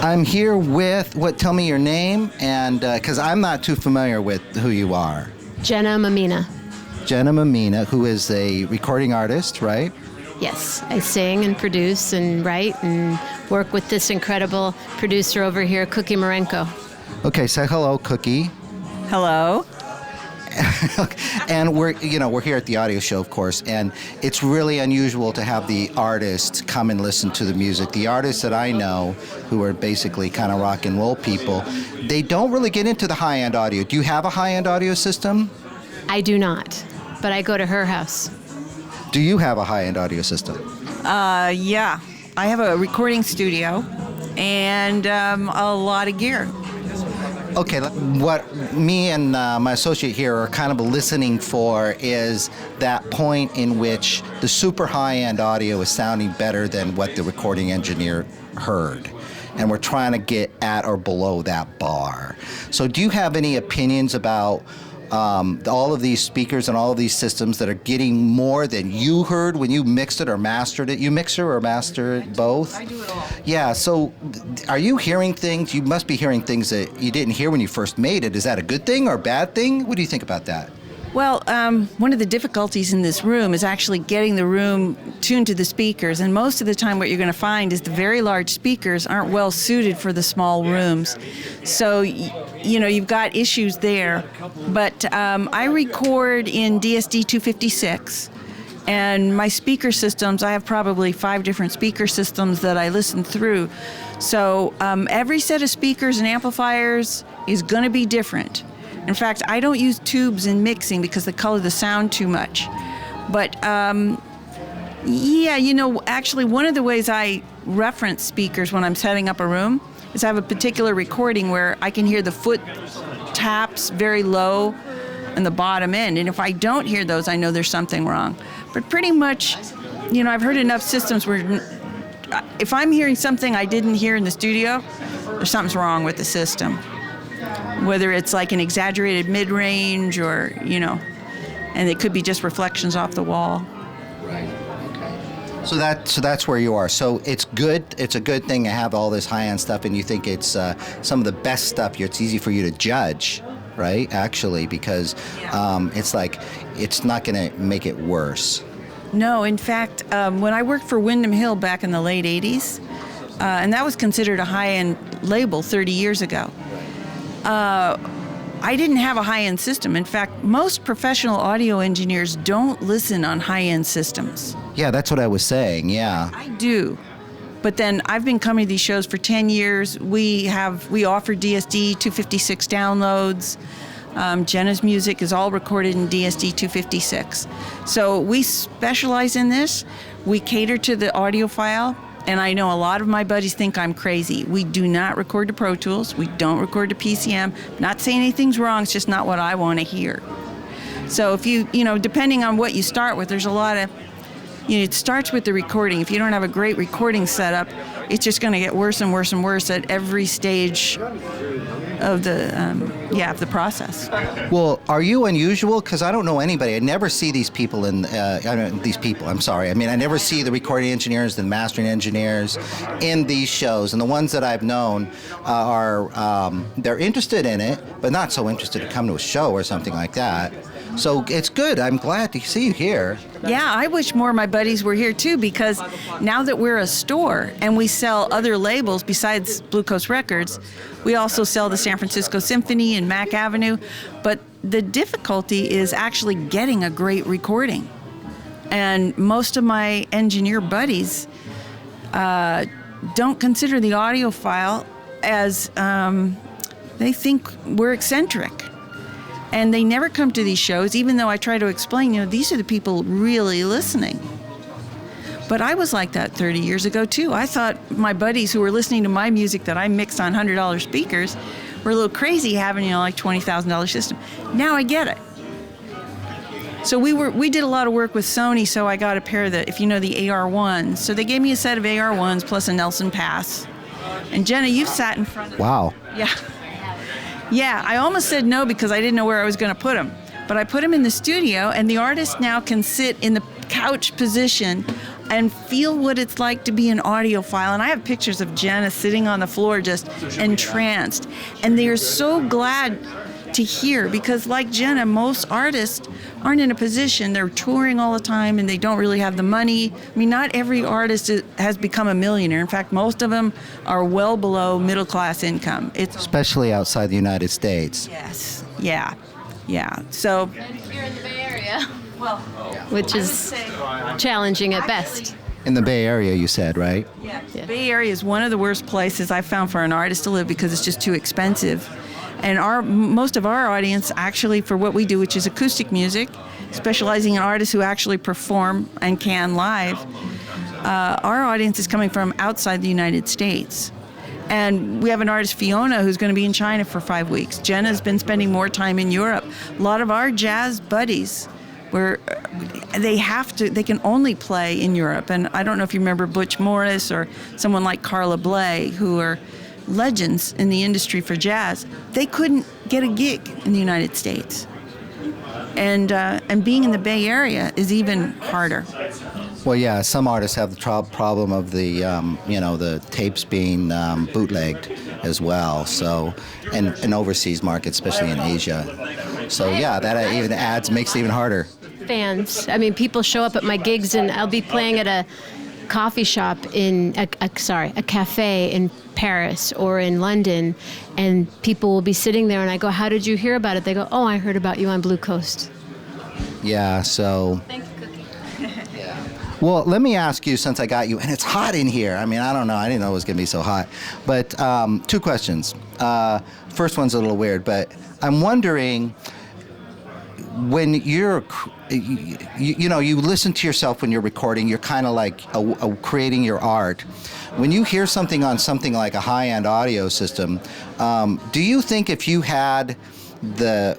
I'm here with, tell me your name, and because I'm not too familiar with who you are. Jenna Mamina. Jenna Mamina, who is a recording artist, right? Yes, I sing and produce and write and work with this incredible producer over here, Cookie Marenko. Okay, say hello, Cookie. Hello. And we're here at the audio show, of course, and it's really unusual to have the artists come and listen to the music. The artists that I know, who are basically kind of rock and roll people, they don't really get into the high-end audio. Do you have a high-end audio system? I do not, but I go to her house. Do you have a high-end audio system? Yeah. I have a recording studio and a lot of gear. Okay, what me and my associate here are kind of listening for is that point in which the super high-end audio is sounding better than what the recording engineer heard. And we're trying to get at or below that bar. So do you have any opinions about all of these speakers and all of these systems that are getting more than you heard when you mixed it or mastered it? You mix it or master it both? I do it all. Yeah, so are you hearing things? You must be hearing things that you didn't hear when you first made it. Is that a good thing or a bad thing? What do you think about that? Well, one of the difficulties in this room is actually getting the room tuned to the speakers. And most of the time what you're going to find is the very large speakers aren't well suited for the small rooms. So, you've got issues there. But I record in DSD 256. And my speaker systems, I have probably 5 different speaker systems that I listen through. So every set of speakers and amplifiers is going to be different. In fact, I don't use tubes in mixing because they color the sound too much. But actually one of the ways I reference speakers when I'm setting up a room is I have a particular recording where I can hear the foot taps very low in the bottom end. And if I don't hear those, I know there's something wrong. But pretty much, I've heard enough systems where if I'm hearing something I didn't hear in the studio, there's something's wrong with the system. Whether it's like an exaggerated mid-range or, and it could be just reflections off the wall. Right. Okay. So that's where you are. So it's good. It's a good thing to have all this high-end stuff, and you think it's some of the best stuff. It's easy for you to judge, right? Actually, because it's like it's not going to make it worse. No, in fact, when I worked for Windham Hill back in the late 80s, and that was considered a high-end label 30 years ago. I didn't have a high-end system. In fact, most professional audio engineers don't listen on high-end systems. Yeah, that's what I was saying, yeah. I do. But then I've been coming to these shows for 10 years. We offer DSD 256 downloads. Jenna's music is all recorded in DSD 256. So we specialize in this. We cater to the audiophile. And I know a lot of my buddies think I'm crazy. We do not record to Pro Tools. We don't record to PCM. Not saying anything's wrong, it's just not what I want to hear. So if depending on what you start with, there's a lot of, it starts with the recording. If you don't have a great recording setup, it's just going to get worse and worse and worse at every stage of the process. Well, are you unusual? Because I don't know anybody. I never see these people I never see the recording engineers and mastering engineers in these shows. And the ones that I've known they're interested in it, but not so interested to come to a show or something like that. So it's good. I'm glad to see you here. Yeah, I wish more of my buddies were here too, because now that we're a store and we sell other labels besides Blue Coast Records, we also sell the San Francisco Symphony and Mack Avenue. But the difficulty is actually getting a great recording. And most of my engineer buddies don't consider the audiophile as they think we're eccentric. And they never come to these shows, even though I try to explain, these are the people really listening. But I was like that 30 years ago, too. I thought my buddies who were listening to my music that I mixed on $100 speakers were a little crazy having, like $20,000 system. Now I get it. So we did a lot of work with Sony, so I got a pair of the AR1s. So they gave me a set of AR1s plus a Nelson Pass. And Jenna, you've sat in front of them. Wow. Yeah. Yeah, I almost said no because I didn't know where I was going to put them. But I put them in the studio, and the artist now can sit in the couch position and feel what it's like to be an audiophile. And I have pictures of Jenna sitting on the floor just entranced. And they are so glad to hear, because like Jenna, most artists aren't in a position, they're touring all the time and they don't really have the money. I mean, not every artist has become a millionaire. In fact, most of them are well below middle class income. Especially outside the United States. Yes, yeah. So Here in the Bay Area, well, which is challenging at best. In the Bay Area, you said, right? yeah, Bay Area is one of the worst places I've found for an artist to live because it's just too expensive. And most of our audience, actually, for what we do, which is acoustic music, specializing in artists who actually perform and can live, our audience is coming from outside the United States. And we have an artist, Fiona, who's going to be in China for 5 weeks. Jenna's been spending more time in Europe. A lot of our jazz buddies, they can only play in Europe. And I don't know if you remember Butch Morris or someone like Carla Bley, who are legends in the industry for jazz. They couldn't get a gig in the United States. And being in the Bay Area is even harder. Well, yeah, some artists have the problem of the tapes being bootlegged as well. So, and in overseas markets, especially in Asia. So, yeah, that even makes it even harder. Fans. I mean, people show up at my gigs, and I'll be playing at a coffee shop a cafe in Paris or in London, and people will be sitting there, and I go, "How did you hear about it?" They go, "Oh, I heard about you on Blue Coast." Yeah, so. Thank you, Cookie. Well, let me ask you, since I got you, and it's hot in here. I mean, I don't know. I didn't know it was going to be so hot. But 2 questions. First one's a little weird, but I'm wondering, when you listen to yourself when you're recording, you're kind of like creating your art. When you hear something on something like a high-end audio system, do you think if you had the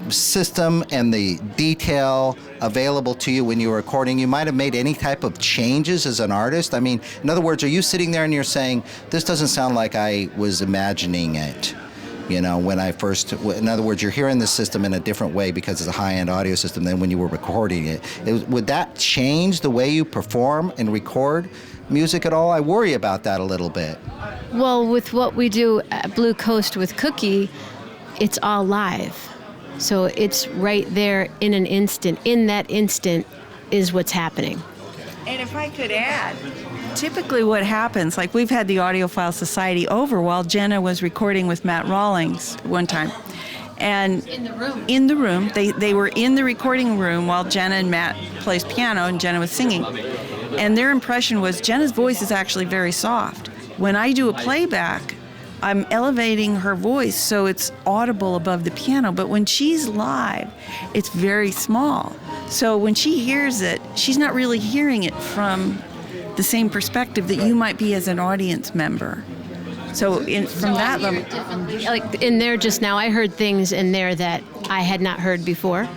system and the detail available to you when you were recording, you might have made any type of changes as an artist? I mean, in other words, are you sitting there and you're saying, this doesn't sound like I was imagining it? When I first, in other words, you're hearing the system in a different way because it's a high-end audio system than when you were recording it. Would that change the way you perform and record music at all? I worry about that a little bit. Well, with what we do at Blue Coast with Cookie, it's all live. So it's right there in an instant. In that instant is what's happening. And if I could add, typically what happens, like we've had the Audiophile Society over while Jenna was recording with Matt Rawlings one time. And in the room, they were in the recording room while Jenna and Matt plays piano and Jenna was singing. And their impression was Jenna's voice is actually very soft. When I do a playback, I'm elevating her voice so it's audible above the piano, but when she's live, it's very small. So when she hears it, she's not really hearing it from the same perspective that you might be as an audience member. So from that level, like in there just now, I heard things in there that I had not heard before.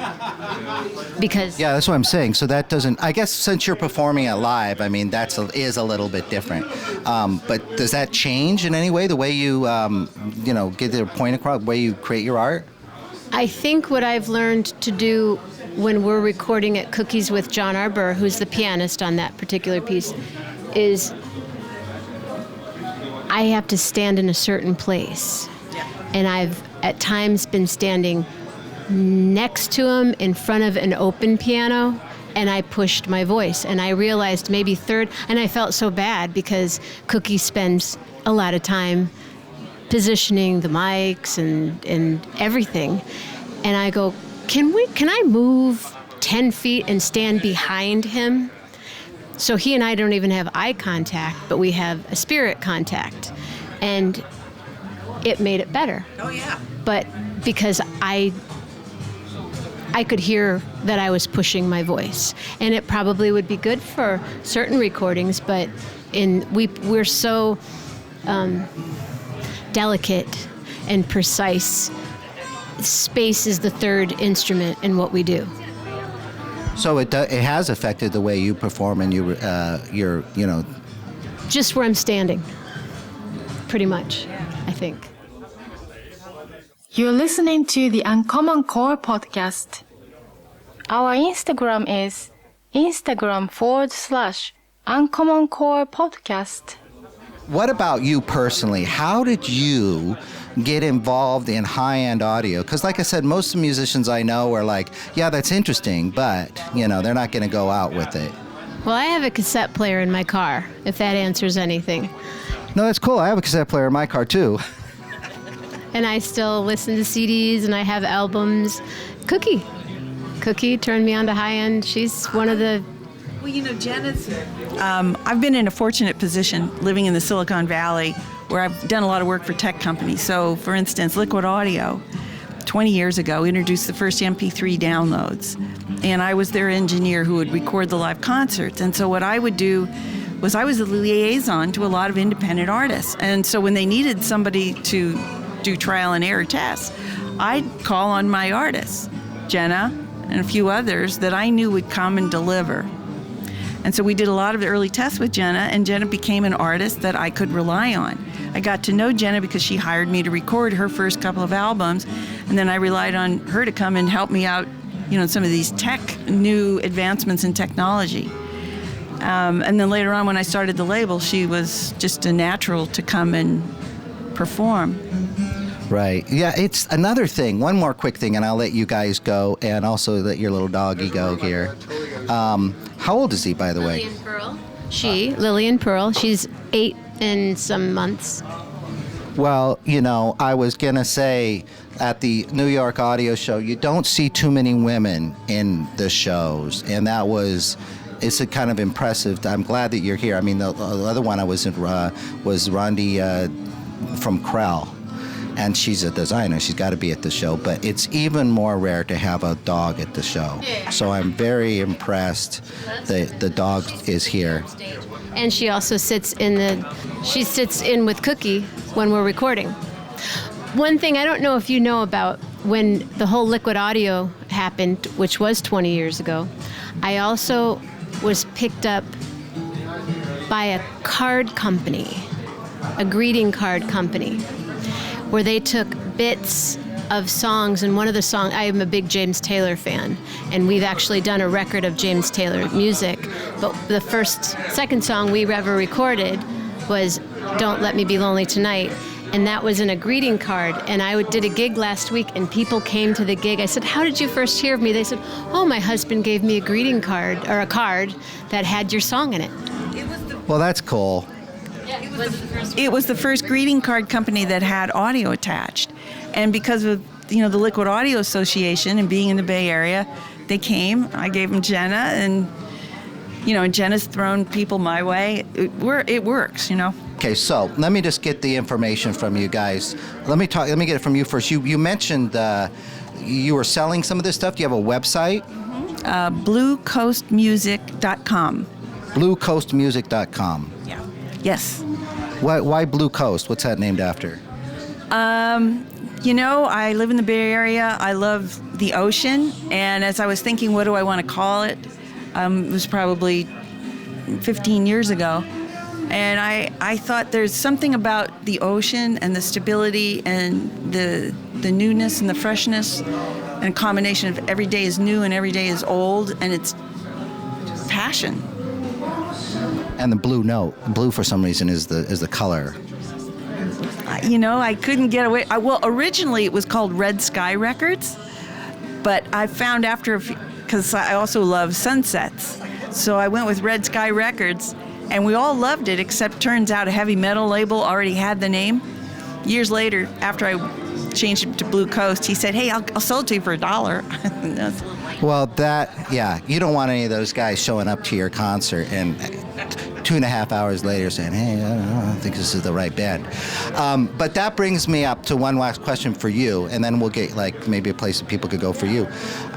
Because yeah, that's what I'm saying. So that doesn't. I guess since you're performing it live, I mean is a little bit different. But does that change in any way the way you get the point across, the way you create your art? I think what I've learned to do when we're recording at Cookies with John Arbor, who's the pianist on that particular piece, is I have to stand in a certain place. And I've at times been standing next to him in front of an open piano, and I pushed my voice. And I realized maybe and I felt so bad because Cookie spends a lot of time positioning the mics and everything. And I go, can I move 10 feet and stand behind him? So he and I don't even have eye contact, but we have a spirit contact. And it made it better. oh yeah. But because I could hear that I was pushing my voice. And it probably would be good for certain recordings, but we're so delicate and precise. Space is the third instrument in what we do. So it has affected the way you perform and your Just where I'm standing, pretty much, I think. You're listening to the UnCommonCore podcast. Our Instagram is Instagram/UnCommonCore podcast. What about you personally? How did you get involved in high-end audio? Because like I said, most of the musicians I know are like, yeah, that's interesting, but, they're not going to go out with it. Well, I have a cassette player in my car, if that answers anything. No, that's cool. I have a cassette player in my car, too. And I still listen to CDs, and I have albums. Cookie turned me on to high-end. She's one of the... Well, Jenna's... I've been in a fortunate position living in the Silicon Valley where I've done a lot of work for tech companies. So, for instance, Liquid Audio, 20 years ago, introduced the first MP3 downloads. And I was their engineer who would record the live concerts. And so what I would do was I was the liaison to a lot of independent artists. And so when they needed somebody to do trial and error tests, I'd call on my artists, Jenna and a few others that I knew would come and deliver. And so we did a lot of the early tests with Jenna, and Jenna became an artist that I could rely on. I got to know Jenna because she hired me to record her first couple of albums, and then I relied on her to come and help me out, some of these new advancements in technology. And then later on when I started the label, she was just a natural to come and perform. Right. Yeah, it's another thing. One more quick thing, and I'll let you guys go, and also let your little doggy go here. How old is he, by the way? Lillian Pearl. She's 8 and some months. Well, I was going to say at the New York Audio Show, you don't see too many women in the shows, and it's a kind of impressive. I'm glad that you're here. I mean, the other one I was in was Rondi from Krell. And she's a designer. She's got to be at the show. But it's even more rare to have a dog at the show. So I'm very impressed that the dog is here. And she also sits in with Cookie when we're recording. One thing I don't know if you know about when the whole Liquid Audio happened, which was 20 years ago, I also was picked up by a card company, a greeting card company, where they took bits of songs, and one of the songs, I am a big James Taylor fan, and we've actually done a record of James Taylor music, but the second song we ever recorded was Don't Let Me Be Lonely Tonight, and that was in a greeting card, and I did a gig last week, and people came to the gig. I said, how did you first hear of me? They said, oh, my husband gave me a greeting card, or a card that had your song in it. Well, that's cool. It was the first greeting card company that had audio attached. And because of, the Liquid Audio Association and being in the Bay Area, they came. I gave them Jenna, and, and Jenna's thrown people my way. It works, Okay, so let me just get the information from you guys. Let me get it from you first. You mentioned you were selling some of this stuff. Do you have a website? BlueCoastMusic.com. BlueCoastMusic.com. Yeah. Yes. Why Blue Coast? What's that named after? I live in the Bay Area. I love the ocean. And as I was thinking, what do I want to call it? It was probably 15 years ago. And I thought there's something about the ocean and the stability and the newness and the freshness and a combination of every day is new and every day is old, and it's passion. And the blue for some reason is the color. I couldn't get away. Originally it was called Red Sky Records, but I found because I also love sunsets, so I went with Red Sky Records, and we all loved it, except turns out a heavy metal label already had the name. Years later, after I changed it to Blue Coast, he said, hey, I'll sell it to you for $1. Well, you don't want any of those guys showing up to your concert and 2.5 hours later saying, hey, I don't think this is the right band. But that brings me up to one last question for you, and then we'll get maybe a place that people could go for you.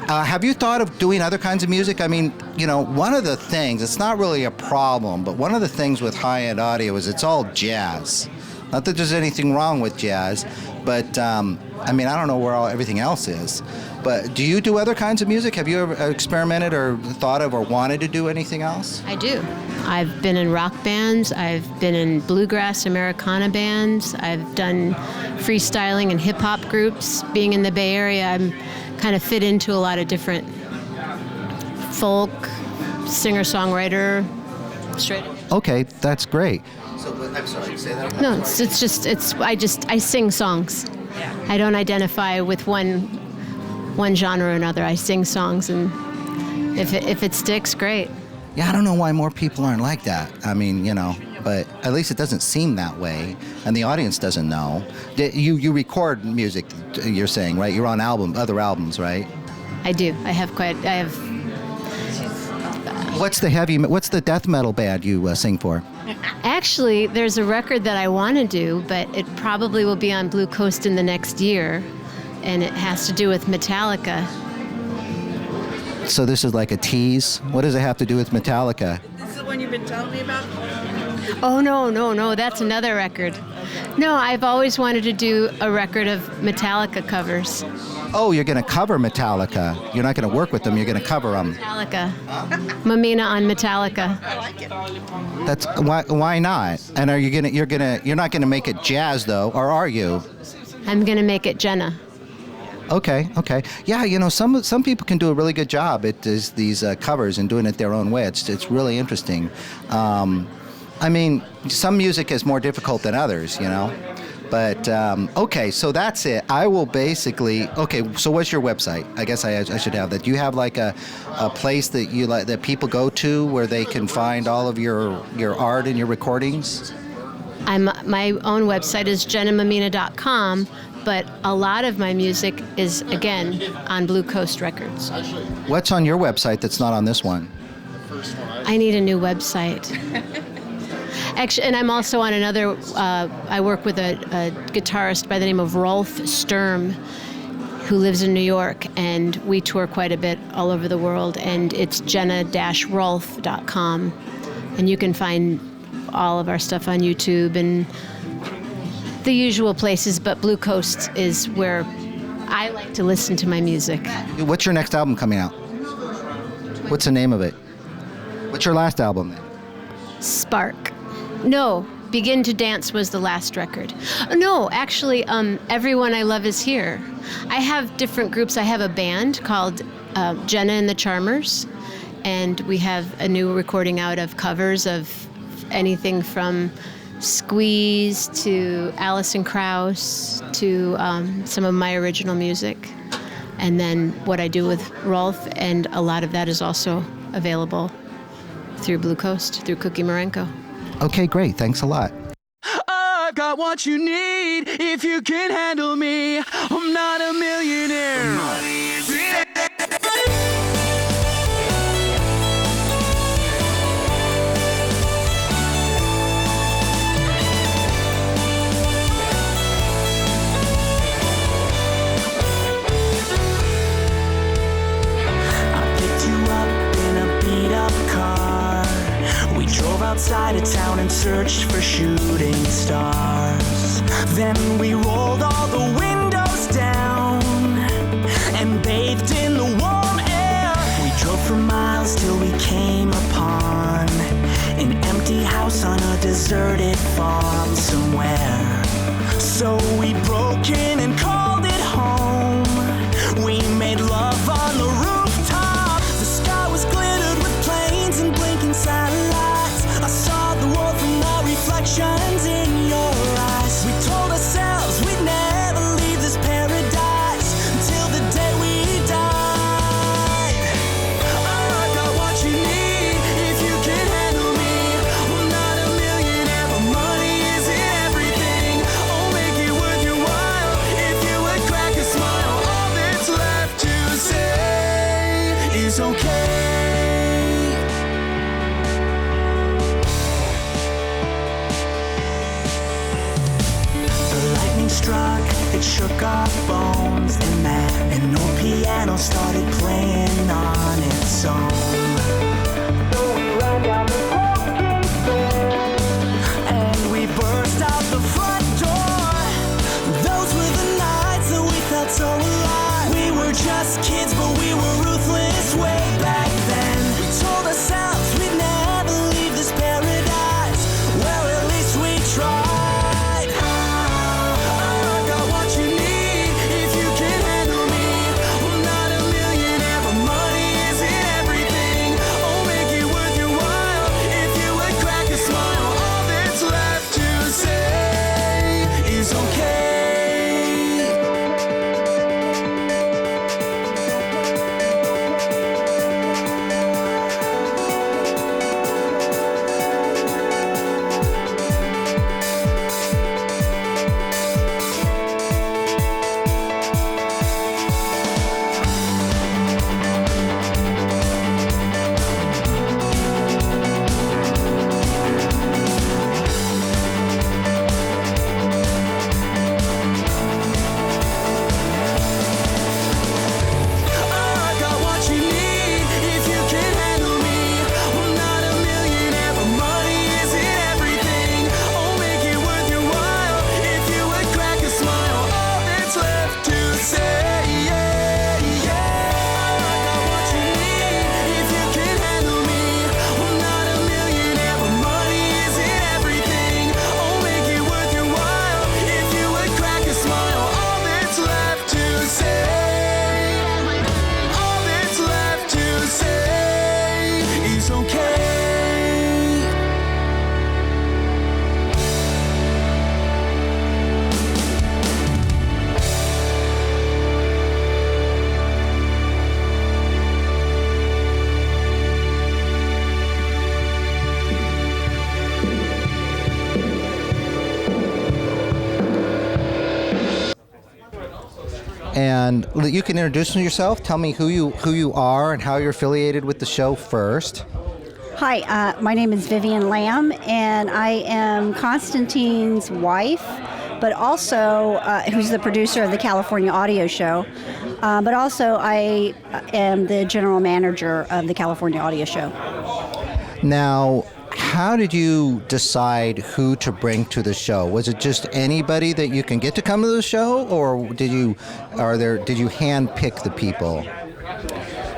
Have you thought of doing other kinds of music? I mean, one of the things, it's not really a problem, but one of the things with high-end audio is it's all jazz. Not that there's anything wrong with jazz, but I don't know where everything else is. But do you do other kinds of music? Have you ever experimented or thought of or wanted to do anything else? I do. I've been in rock bands. I've been in bluegrass Americana bands. I've done freestyling and hip-hop groups. Being in the Bay Area, I'm kind of fit into a lot of different folk, singer-songwriter, straight. Okay, that's great. So, I'm sorry, say that again. No, I sing songs. I don't identify with one genre or another. I sing songs, and if it sticks, great. Yeah, I don't know why more people aren't like that. I mean, but at least it doesn't seem that way, and the audience doesn't know. You record music, you're saying, right? You're on other albums, right? I do. I have. What's the death metal band you sing for? Actually, there's a record that I want to do, but it probably will be on Blue Coast in the next year, and it has to do with Metallica. So this is like a tease? What does it have to do with Metallica? This is the one you've been telling me about? Oh, no, that's another record. No, I've always wanted to do a record of Metallica covers. Oh, you're going to cover Metallica. You're not going to work with them, you're going to cover them. Metallica. Mamina on Metallica. I like it. That's why not? And you're not going to make it jazz though, or are you? I'm going to make it Jenna. Okay. Yeah, some people can do a really good job at these covers and doing it their own way. It's really interesting. I mean, some music is more difficult than others, But, okay, so that's it. I will basically, so what's your website? I guess I should have that. Do you have like a place that people go to where they can find all of your art and your recordings? My own website is jennamamina.com, but a lot of my music is, again, on Blue Coast Records. What's on your website that's not on this one? I need a new website. Actually, and I'm also on another, I work with a guitarist by the name of Rolf Sturm, who lives in New York, and we tour quite a bit all over the world, and it's jenna-rolf.com. And you can find all of our stuff on YouTube and the usual places, but Blue Coast is where I like to listen to my music. What's your next album coming out? What's the name of it? What's your last album? Spark. No, Begin to Dance was the last record. No, actually, Everyone I Love Is Here. I have different groups. I have a band called Jenna and the Charmers, and we have a new recording out of covers of anything from Squeeze to Alison Krauss to some of my original music. And then what I do with Rolf, and a lot of that is also available through Blue Coast, through Cookie Marenko. Okay, great. Thanks a lot. I've got what you need if you can handle me. I'm not a millionaire. Outside of town and searched for shooting stars. Then we rolled all the windows down and bathed in the warm air. We drove for miles till we came upon an empty house on a deserted farm somewhere. So we broke in and called it home. We made love on the rooftop. The sky was glittered with planes and blinking satellites. I saw the world from the reflections in your eyes. We told ourselves we'd never leave this paradise until the day we died. I got what you need if you can handle me. I'm not a millionaire, but money isn't everything. I'll make it worth your while if you would crack a smile. All that's left to say is okay. Struck, it shook our bones, and an old piano started playing on its own. So we ran down the broken stairs, and we burst out the front door. Those were the nights that we felt so alive. We were just kids, but we were ruthless way back then. We told ourselves we'd never leave this paradise. Well, at least we tried. And you can introduce yourself. Tell me who you are and how you're affiliated with the show first. Hi, my name is Vivian Lamb, and I am Constantine's wife, but also who's the producer of the California Audio Show. But also I am the general manager of the California Audio Show. Now, how did you decide who to bring to the show? Was it just anybody that you can get to come to the show, or did you hand pick the people?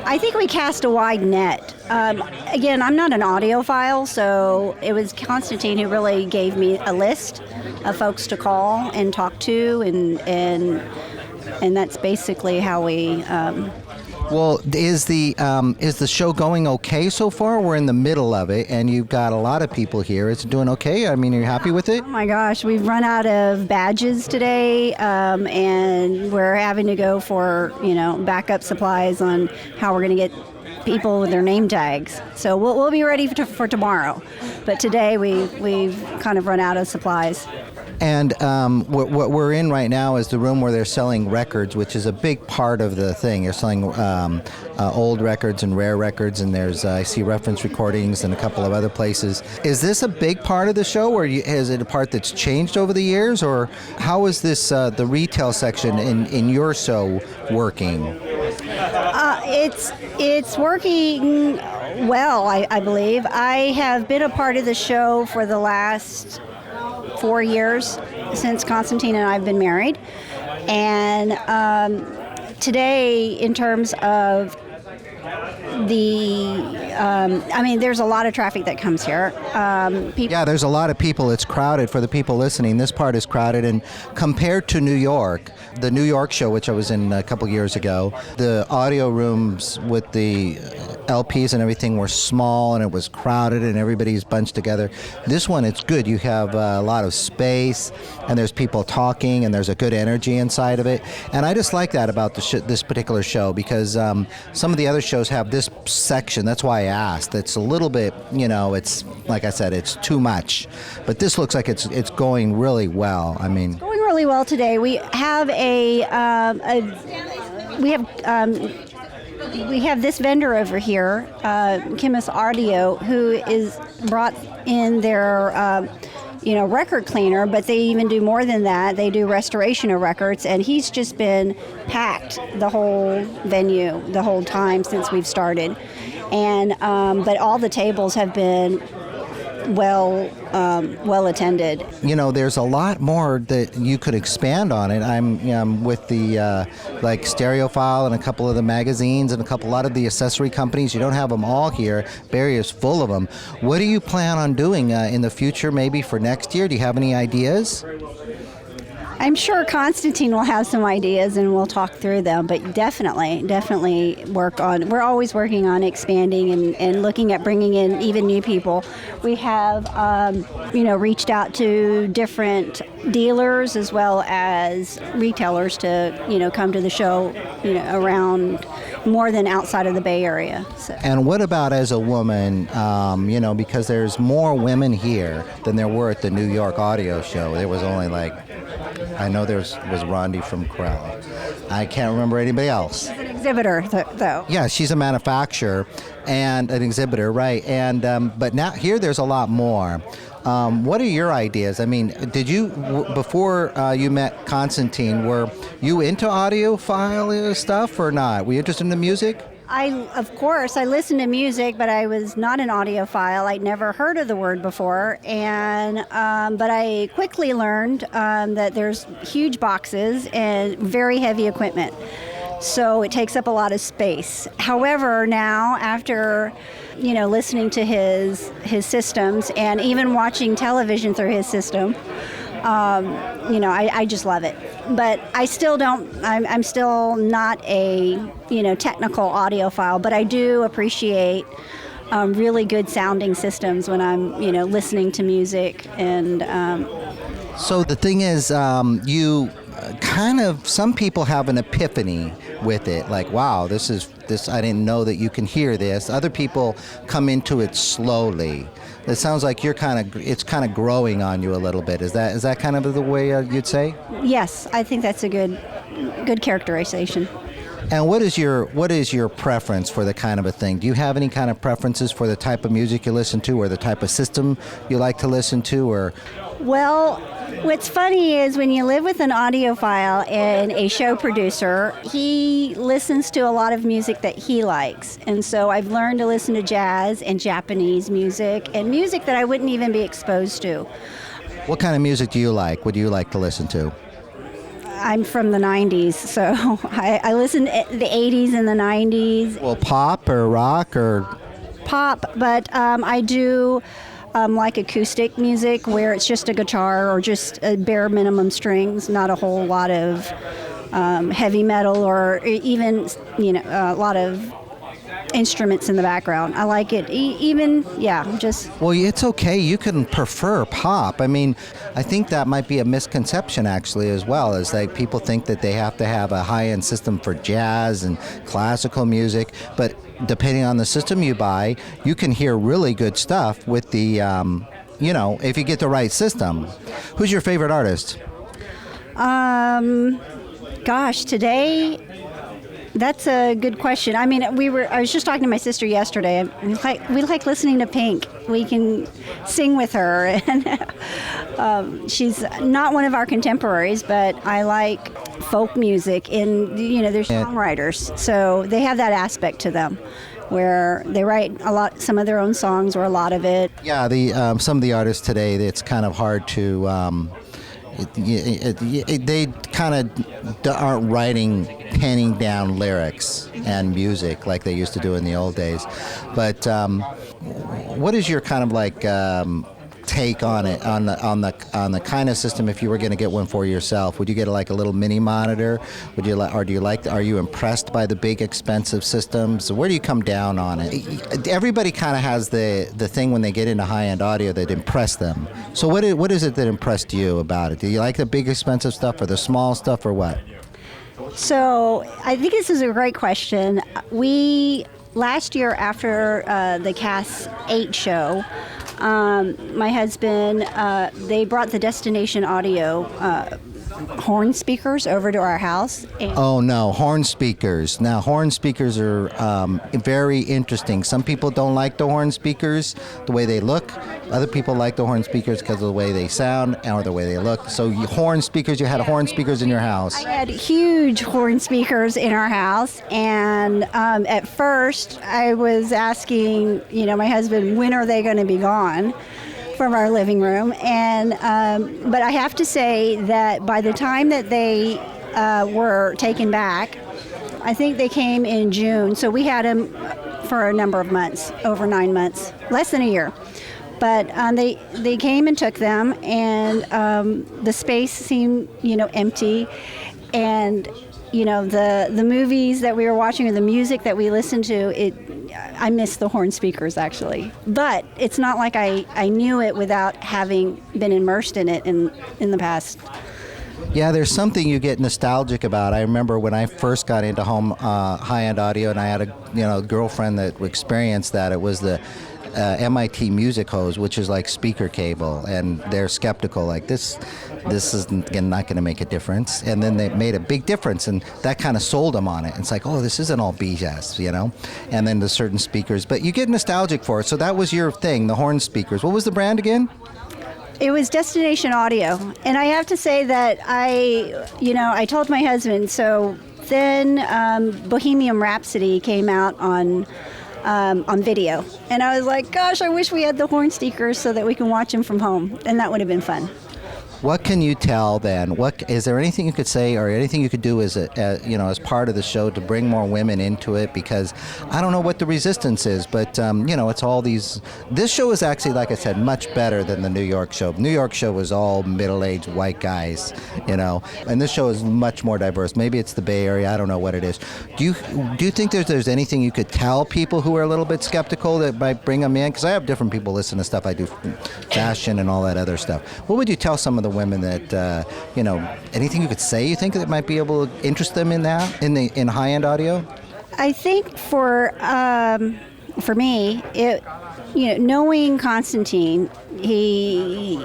I think we cast a wide net. Again, I'm not an audiophile, so it was Constantine who really gave me a list of folks to call and talk to, and that's basically how we. Well, is the show going okay so far? We're in the middle of it, and you've got a lot of people here. Is it doing okay? I mean, are you happy with it? Oh my gosh, we've run out of badges today, and we're having to go for backup supplies on how we're going to get people with their name tags. So we'll be ready for tomorrow, but today we've kind of run out of supplies. And what we're in right now is the room where they're selling records, which is a big part of the thing. They're selling old records and rare records, and I see reference recordings and a couple of other places. Is this a big part of the show, or is it a part that's changed over the years, or how is this the retail section in your show working? It's working well, I believe. I have been a part of the show for the last 4 years since Constantine and I have been married. And today, in terms of there's a lot of traffic that comes here. There's a lot of people. It's crowded. For the people listening, this part is crowded. And compared to New York, the New York show, which I was in a couple years ago, the audio rooms with the LPs and everything were small, and it was crowded, and everybody's bunched together. This one, it's good. You have a lot of space, and there's people talking, and there's a good energy inside of it. And I just like that about this particular show, because some of the other shows have this section. That's why I asked. It's a little bit, it's like I said, it's too much. But this looks like it's going really well. I mean, it's going really well today. We have we have this vendor over here, Chemist Audio, who is brought in their record cleaner, but they even do more than that. They do restoration of records, and he's just been packed the whole venue the whole time since we've started. And but all the tables have been well attended. There's a lot more that you could expand on it. I'm with the Stereophile and a couple of the magazines and a lot of the accessory companies. You don't have them all here. Barrie is full of them. What do you plan on doing in the future, maybe for next year? Do you have any ideas? I'm sure Constantine will have some ideas, and we'll talk through them, but definitely we're always working on expanding and looking at bringing in even new people. We have, reached out to different dealers as well as retailers to, come to the show, around more than outside of the Bay Area. So. And what about as a woman, because there's more women here than there were at the New York Audio Show. There was only I know there was Rondi from Corral. I can't remember anybody else. She's an exhibitor, though. Yeah, she's a manufacturer and an exhibitor, right? And but now here there's a lot more. What are your ideas? I mean, did you before you met Constantine, were you into audiophile stuff or not? Were you interested in the music? Of course, I listened to music, but I was not an audiophile. I'd never heard of the word before, and but I quickly learned that there's huge boxes and very heavy equipment, so it takes up a lot of space. However, now after listening to his systems and even watching television through his system, I just love it. But I still don't, I'm still not a, technical audiophile, but I do appreciate really good sounding systems when I'm, listening to music. And so the thing is, you kind of, some people have an epiphany with it, like, wow, this, I didn't know that you can hear this. Other people come into it slowly. It sounds like it's kind of growing on you a little bit. Is that kind of the way you'd say? Yes, I think that's a good characterization. And what is your preference for the kind of a thing? Do you have any kind of preferences for the type of music you listen to, or the type of system you like to listen to, or? Well, what's funny is when you live with an audiophile and a show producer, he listens to a lot of music that he likes. And so I've learned to listen to jazz and Japanese music and music that I wouldn't even be exposed to. What kind of music do you like? What do you like to listen to? I'm from the 90s, so I listen to the 80s and the 90s. Well, pop or rock or? Pop, but I do like acoustic music where it's just a guitar or just a bare minimum strings, not a whole lot of heavy metal or even, a lot of instruments in the background. I like it Well, it's okay. You can prefer pop. I mean, I think that might be a misconception actually as well, is like people think that they have to have a high-end system for jazz and classical music, but depending on the system you buy, you can hear really good stuff with the, if you get the right system. Who's your favorite artist? Today, that's a good question. I mean, I was just talking to my sister yesterday. We like listening to Pink. We can sing with her, and she's not one of our contemporaries, but I like folk music, and they're songwriters, so they have that aspect to them, where they write some of their own songs or a lot of it. Yeah, some of the artists today, it's kind of hard to. They kind of aren't penning down lyrics and music like they used to do in the old days. But what is your kind of like take on it, on the kind of system? If you were going to get one for yourself, would you get like a little mini monitor? Are you impressed by the big expensive systems? Where do you come down on it? Everybody kind of has the thing when they get into high-end audio that impressed them. So what is it that impressed you about it? Do you like the big expensive stuff or the small stuff or what? So I think this is a great question. Last year after the Cass 8 show, my husband, they brought the Destination Audio horn speakers over to our house. Oh no, horn speakers. Now horn speakers are very interesting. Some people don't like the horn speakers, the way they look. Other people like the horn speakers because of the way they sound or the way they look. So you had horn speakers in your house. I had huge horn speakers in our house, and at first I was asking, my husband, when are they going to be gone from our living room? And but I have to say that by the time that they were taken back, I think they came in June, so we had them for a number of months, over 9 months, less than a year. But they came and took them, and the space seemed empty, and the movies that we were watching or the music that we listened to, I miss the horn speakers actually. But it's not like I knew it without having been immersed in it in the past. Yeah, there's something you get nostalgic about. I remember when I first got into home high-end audio, and I had a girlfriend that experienced that. It was the MIT music hose, which is like speaker cable, and they're skeptical, like this is not going to make a difference. And then they made a big difference, and that kind of sold them on it. It's like, oh, this isn't all BS, And then the certain speakers, but you get nostalgic for it. So that was your thing, the horn speakers. What was the brand again? It was Destination Audio, and I have to say that I told my husband. So then Bohemian Rhapsody came out on video, and I was like, gosh, I wish we had the horn speakers so that we can watch them from home, and that would have been fun. What can you tell then? Is there anything you could say or anything you could do as part of the show to bring more women into it? Because I don't know what the resistance is, but it's all these. This show is actually, like I said, much better than the New York show. New York show was all middle-aged white guys, and this show is much more diverse. Maybe it's the Bay Area. I don't know what it is. Do you think there's anything you could tell people who are a little bit skeptical that might bring them in? Because I have different people listen to stuff I do, fashion and all that other stuff. What would you tell some of the women that, anything you could say you think that might be able to interest them in that, in high-end audio? I think for me, knowing Constantine, he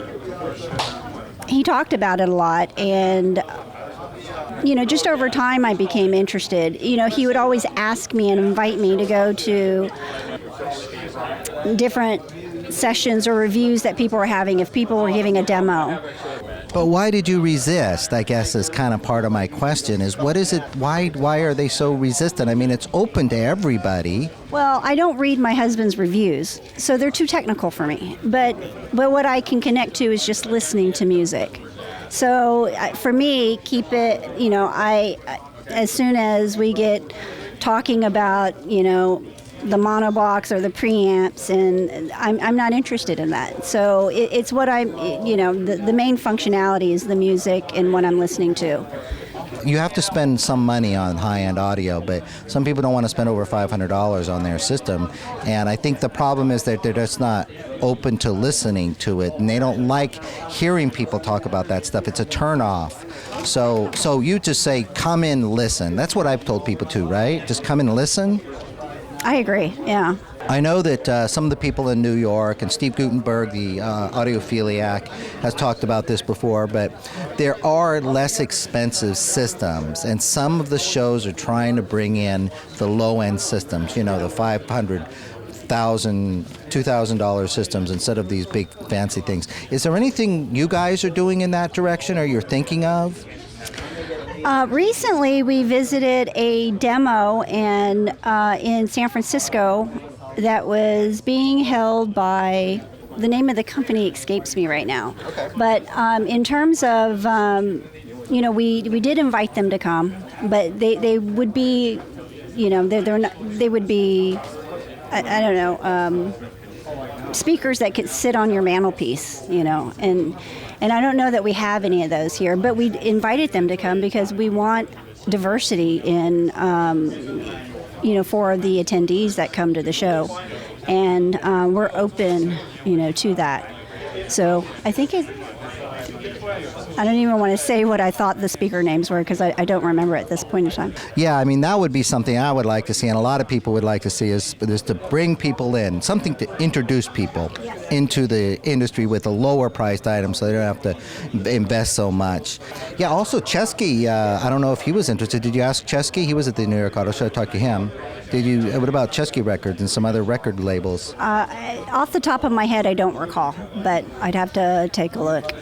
talked about it a lot, and just over time I became interested. He would always ask me and invite me to go to different sessions or reviews that people were having if people were giving a demo. But why did you resist, I guess, is kind of part of my question, is what is it, why are they so resistant? I mean, it's open to everybody. Well, I don't read my husband's reviews, so they're too technical for me. But what I can connect to is just listening to music. So for me, keep it, as soon as we get talking about, the monobox or the preamps, and I'm not interested in that. So it's what the main functionality is the music and what I'm listening to. You have to spend some money on high-end audio, but some people don't want to spend over $500 on their system. And I think the problem is that they're just not open to listening to it, and they don't like hearing people talk about that stuff. It's a turn-off. So you just say, come in, listen. That's what I've told people too, right? Just come and listen. I agree, yeah. I know that some of the people in New York, and Steve Gutenberg, the audiophiliac, has talked about this before, but there are less expensive systems, and some of the shows are trying to bring in the low-end systems, the $500, $1,000, $2,000 systems instead of these big fancy things. Is there anything you guys are doing in that direction or you're thinking of? Recently, we visited a demo in San Francisco that was being held by, the name of the company escapes me right now. Okay. But in terms of, we did invite them to come, but they would be, they would be, I don't know, speakers that could sit on your mantelpiece, and I don't know that we have any of those here, but we invited them to come because we want diversity in, for the attendees that come to the show. And we're open, to that. So I think I don't even want to say what I thought the speaker names were because I don't remember at this point in time. Yeah, I mean, that would be something I would like to see, and a lot of people would like to see is to bring people in, something to introduce people into the industry with a lower priced item so they don't have to invest so much. Yeah, also Chesky, I don't know if he was interested. Did you ask Chesky? He was at the New York Auto Show. I talked to him. What about Chesky Records and some other record labels? Off the top of my head, I don't recall, but I'd have to take a look.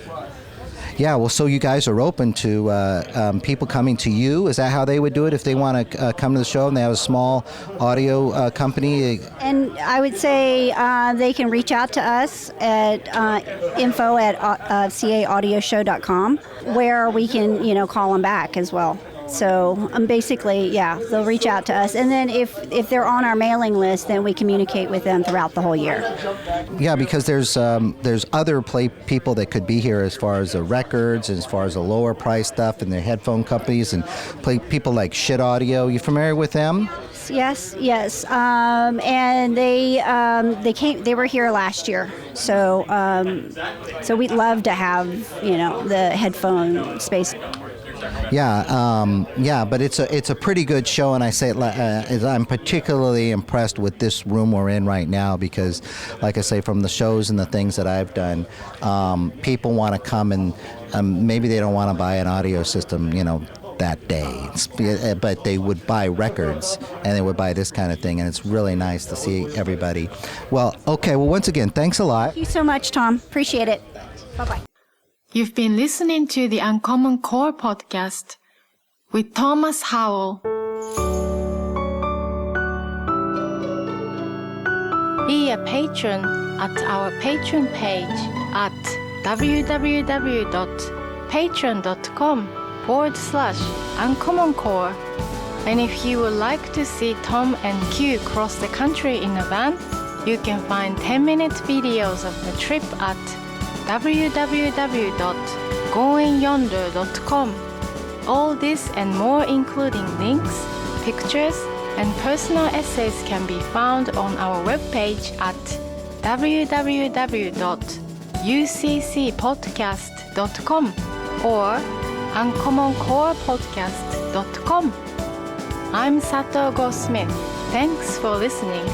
Yeah, well, so you guys are open to people coming to you? Is that how they would do it if they want to come to the show and they have a small audio company? And I would say they can reach out to us at info@caaudioshow.com, where we can, call them back as well. So basically, they'll reach out to us. And then if they're on our mailing list, then we communicate with them throughout the whole year. Yeah, because there's other people that could be here as far as the records, as far as the lower price stuff and the headphone companies and people like Shit Audio. You familiar with them? Yes. And they were here last year. So we'd love to have, the headphone space. Yeah, but it's a pretty good show, and I say I'm particularly impressed with this room we're in right now because, like I say, from the shows and the things that I've done, people want to come and maybe they don't want to buy an audio system, that day, but they would buy records and they would buy this kind of thing, and it's really nice to see everybody. Well, okay, once again, thanks a lot. Thank you so much, Tom. Appreciate it. Bye-bye. You've been listening to the UnCommonCore podcast with Thomas Howell. Be a patron at our Patreon page at www.patreon.com/UnCommonCore. And if you would like to see Tom and Q cross the country in a van, you can find 10-minute videos of the trip at www.goingyonder.com. All this and more, including links, pictures, and personal essays, can be found on our webpage at www.goingyonder.com. uccpodcast.com or uncommoncorepodcast.com. I'm Sato Go-Smith. Thanks for listening.